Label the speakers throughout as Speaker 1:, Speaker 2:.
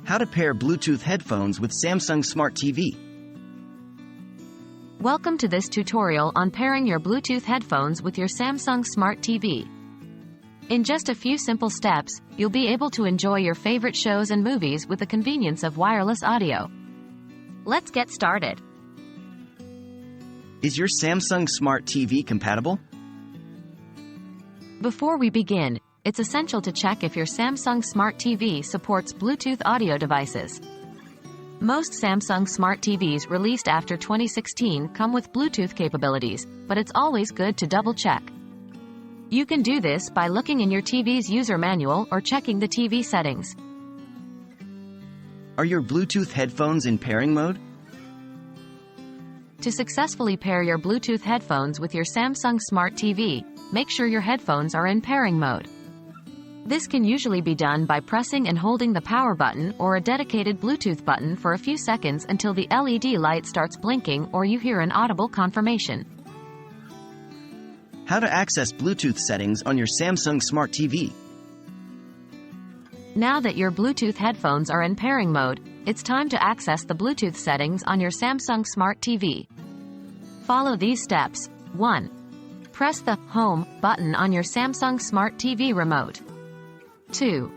Speaker 1: How to pair Bluetooth headphones with Samsung Smart TV.
Speaker 2: Welcome to this tutorial on pairing your Bluetooth headphones with your Samsung Smart TV. In just a few simple steps, you'll be able to enjoy your favorite shows and movies with the convenience of wireless audio. Let's get started.
Speaker 1: Is your Samsung Smart TV compatible?
Speaker 2: Before we begin, it's essential to check if your Samsung Smart TV supports Bluetooth audio devices. Most Samsung Smart TVs released after 2016 come with Bluetooth capabilities, but it's always good to double-check. You can do this by looking in your TV's user manual or checking the TV settings.
Speaker 1: Are your Bluetooth headphones in pairing mode?
Speaker 2: To successfully pair your Bluetooth headphones with your Samsung Smart TV, make sure your headphones are in pairing mode. This can usually be done by pressing and holding the power button or a dedicated Bluetooth button for a few seconds until the LED light starts blinking or you hear an audible confirmation.
Speaker 1: How to access Bluetooth settings on your Samsung Smart TV.
Speaker 2: Now that your Bluetooth headphones are in pairing mode, it's time to access the Bluetooth settings on your Samsung Smart TV. Follow these steps. 1. Press the Home button on your Samsung Smart TV remote. 2.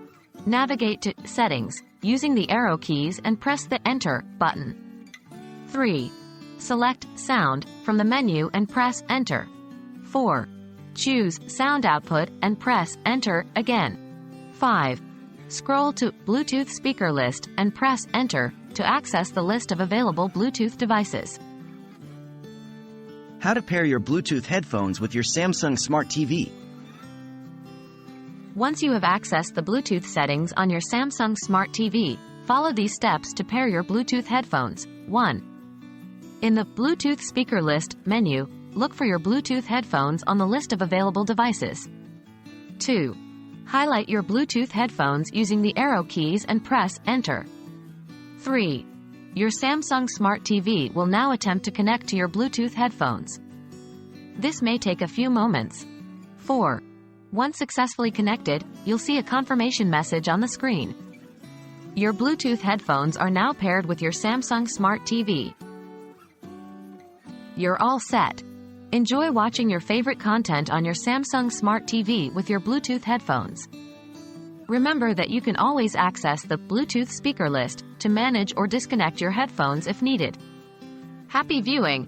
Speaker 2: Navigate to Settings using the arrow keys and press the Enter button. 3. Select Sound from the menu and press Enter. 4. Choose Sound Output and press Enter again. 5. Scroll to Bluetooth speaker list and press Enter to access the list of available Bluetooth devices.
Speaker 1: How to pair your Bluetooth headphones with your Samsung Smart TV.
Speaker 2: Once you have accessed the Bluetooth settings on your Samsung Smart TV, follow these steps to pair your Bluetooth headphones. 1. In the Bluetooth speaker list menu, look for your Bluetooth headphones on the list of available devices. 2. Highlight your Bluetooth headphones using the arrow keys and press Enter. 3. Your Samsung Smart TV will now attempt to connect to your Bluetooth headphones. This may take a few moments. 4. Once successfully connected, you'll see a confirmation message on the screen. Your Bluetooth headphones are now paired with your Samsung Smart TV. You're all set. Enjoy watching your favorite content on your Samsung Smart TV with your Bluetooth headphones. Remember that you can always access the Bluetooth speaker list to manage or disconnect your headphones if needed. Happy viewing!